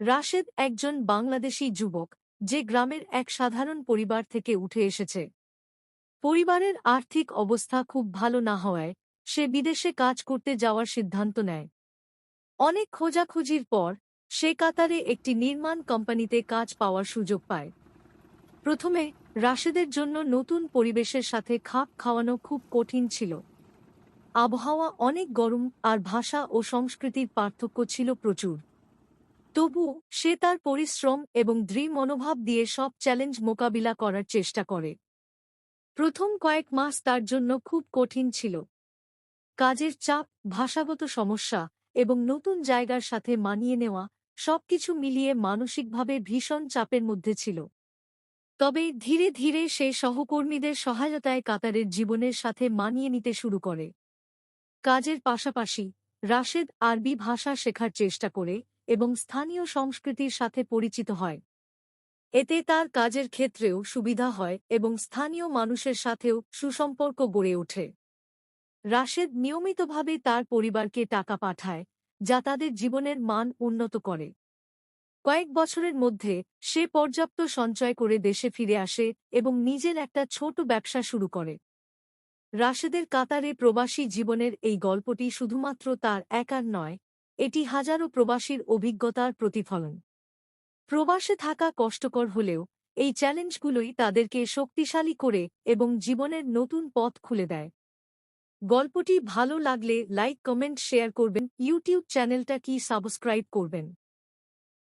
রাশেদ একজন বাংলাদেশী যুবক যে গ্রামের এক সাধারণ পরিবার থেকে উঠে এসেছে। পরিবারের আর্থিক অবস্থা খুব ভালো না হওয়ায় সে বিদেশে কাজ করতে যাওয়ার সিদ্ধান্ত নেয়। অনেক খোঁজাখুঁজির পর সে কাতারে একটি নির্মাণ কোম্পানিতে কাজ পাওয়ার সুযোগ পায়। প্রথমে রাশেদের জন্য নতুন পরিবেশের সাথে খাপ খাওয়ানো খুব কঠিন ছিল। আবহাওয়া অনেক গরম আর ভাষা ও সংস্কৃতির পার্থক্য ছিল প্রচুর। তবুও সে তার পরিশ্রম এবং দৃঢ় মনোভাব দিয়ে সব চ্যালেঞ্জ মোকাবিলা করার চেষ্টা করে। প্রথম কয়েক মাস তার জন্য খুব কঠিন ছিল। কাজের চাপ, ভাষাগত সমস্যা এবং নতুন জায়গার সাথে মানিয়ে নেওয়া সবকিছু মিলিয়ে মানসিকভাবে ভীষণ চাপের মধ্যে ছিল। তবে ধীরে ধীরে সে সহকর্মীদের সহায়তায় কাতারের জীবনের সাথে মানিয়ে নিতে শুরু করে। কাজের পাশাপাশি রাশেদ আরবি ভাষা শেখার চেষ্টা করে এবং স্থানীয় সংস্কৃতির সাথে পরিচিত হয়। এতে তার কাজের ক্ষেত্রেও সুবিধা হয় এবং স্থানীয় মানুষের সাথেও সুসম্পর্ক গড়ে ওঠে। রাশেদ নিয়মিতভাবে তার পরিবারকে টাকা পাঠায়, যা তাদের জীবনের মান উন্নত করে। কয়েক বছরের মধ্যে সে পর্যাপ্ত সঞ্চয় করে দেশে ফিরে আসে এবং নিজের একটা ছোট ব্যবসা শুরু করে। রাশেদের কাতারে প্রবাসী জীবনের এই গল্পটি শুধুমাত্র তার একার নয়, এটি হাজারো প্রবাসীর অভিজ্ঞতার প্রতিফলন। প্রবাসে থাকা কষ্টকর হলেও এই চ্যালেঞ্জগুলোই তাদেরকে শক্তিশালী করে এবং জীবনের নতুন পথ খুলে দেয়। গল্পটি ভালো লাগলে লাইক, কমেন্ট, শেয়ার করবেন। ইউটিউব চ্যানেলটা কি সাবস্ক্রাইব করবেন।